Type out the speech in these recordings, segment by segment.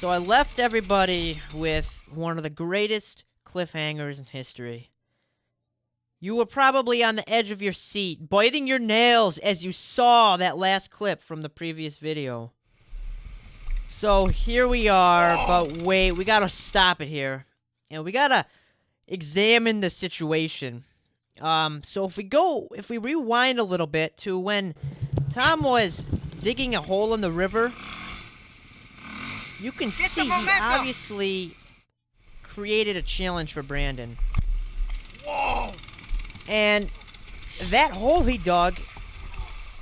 So I left everybody with one of the greatest cliffhangers in history. You were probably on the edge of your seat, biting your nails as you saw that last clip from the previous video. So here we are, but wait, we gotta stop it here. And we gotta examine the situation. So if we rewind a little bit to when Tom was digging a hole in the river, you can see he obviously created a challenge for Brandon. Whoa! And that hole he dug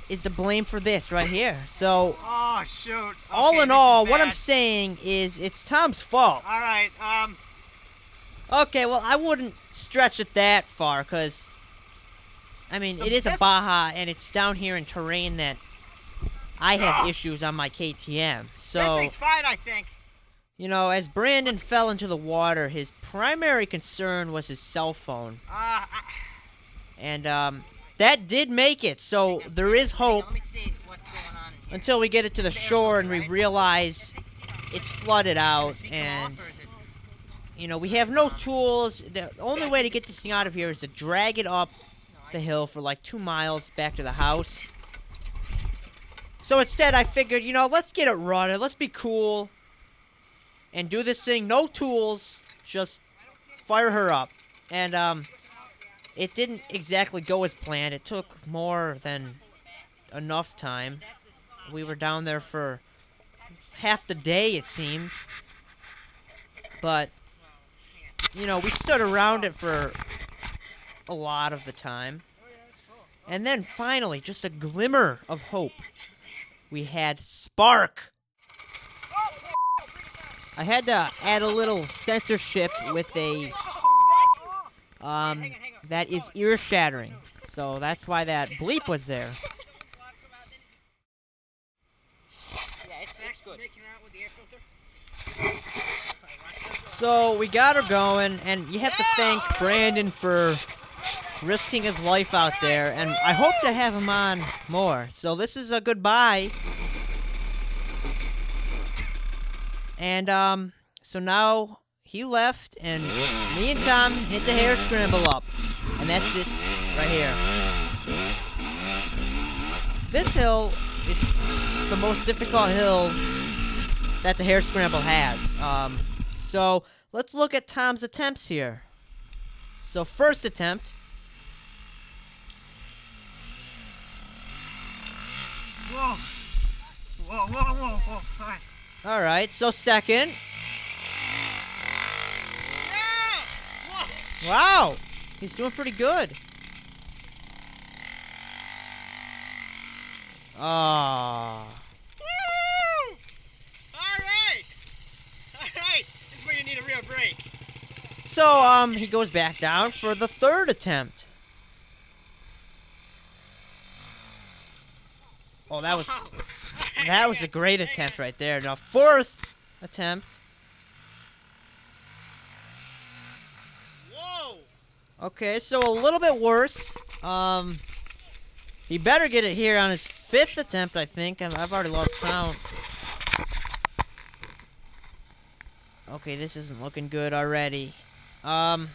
is to blame for this right here. So, oh, shoot. Okay, all in all, what I'm saying is it's Tom's fault. All right, Okay, well, I wouldn't stretch it that far, because, I mean, it is a Baja, and it's down here in terrain that I have issues on my KTM. So, this thing's fine, I think. You know, as Brandon fell into the water, his primary concern was his cell phone. And, that did make it, so there is hope Let me see what's going on here. until we get it to the shore and we realize it's flooded out, and, you know, we have no tools. The only way to get this thing out of here is to drag it up the hill for like 2 miles back to the house. So instead, I figured, you know, let's get it running. Let's be cool and do this thing. No tools, just fire her up. And, it didn't exactly go as planned. It took more than enough time. We were down there for half the day, it seemed. But, you know, we stood around it for a lot of the time. And then finally, just a glimmer of hope. We had spark. I had to add a little censorship with a that is ear-shattering. So that's why that bleep was there. So we got her going, and you have to thank Brandon for risking his life out there, and I hope to have him on more. So this is a goodbye. And, so now he left, and me and Tom hit the hare scramble up. And that's this right here. This hill is the most difficult hill that the hare scramble has. So let's look at Tom's attempts here. So first attempt. Whoa. Whoa, whoa, whoa, whoa. All right. Alright, so second. Wow, he's doing pretty good. Ah. Woo! Alright! Alright! This is where you need a real break. So, he goes back down for the third attempt. Oh, that was a great attempt right there. Now, fourth attempt. Whoa! Okay, so a little bit worse. He better get it here on his fifth attempt, I think. I've already lost count. Okay, this isn't looking good already. Oh,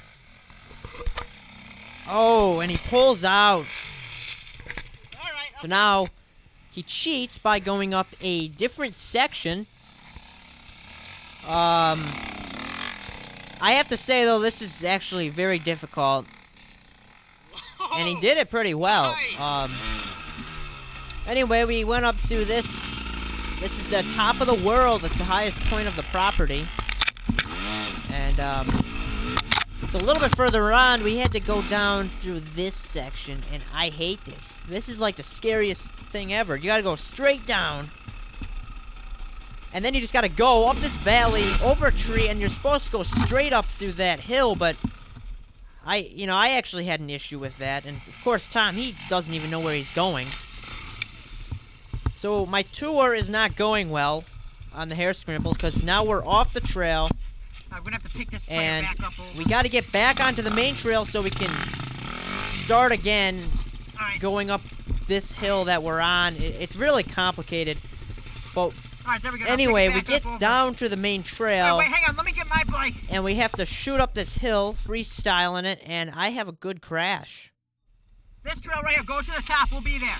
and he pulls out. Alright, So now, he cheats by going up a different section. I have to say, though, this is actually very difficult. And he did it pretty well. Anyway, we went up through this. This is the top of the world. It's the highest point of the property. And, so a little bit further on, we had to go down through this section, and I hate this. This is like the scariest thing ever. You gotta go straight down. And then you just gotta go up this valley, over a tree, and you're supposed to go straight up through that hill, but I actually had an issue with that. And, of course, Tom, he doesn't even know where he's going. So, my tour is not going well on the hare scramble, because now we're off the trail. I'm gonna have to pick this player And back up over. we gotta get back onto the main trail so we can start again Alright. going up this hill that we're on. It's really complicated. But Alright, there we go. Now Anyway, pick we it back get up over. down to the main trail, Wait, hang on. Let me get my bike. and we have to shoot up this hill, freestyling it, and I have a good crash. This trail right here. Go to the top. We'll be there.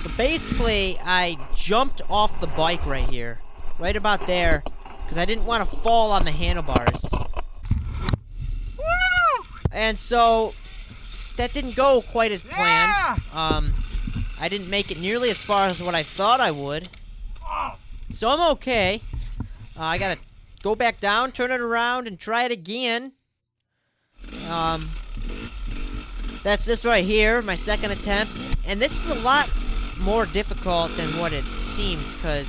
So basically, I jumped off the bike right here. Right about there. Because I didn't want to fall on the handlebars. Woo! And so, that didn't go quite as planned. Yeah! I didn't make it nearly as far as what I thought I would. Oh. So I'm okay. I gotta go back down, turn it around, and try it again. That's this right here, my second attempt. And this is a lot more difficult than what it seems, because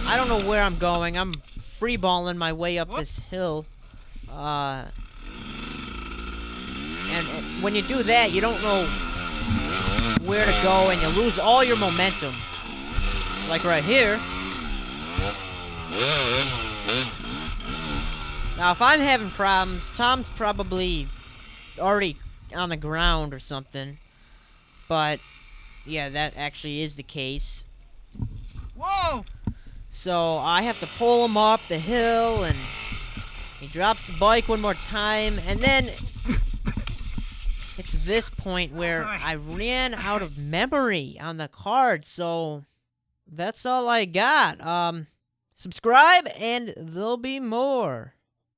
I don't know where I'm going. I'm freeballing my way up this hill. And when you do that, you don't know where to go, and you lose all your momentum. Like right here. Now, if I'm having problems, Tom's probably already on the ground or something. But, yeah, that actually is the case. Whoa! So, I have to pull him up the hill, and he drops the bike one more time, and then it's this point where I ran out of memory on the card, so that's all I got. Subscribe, and there'll be more.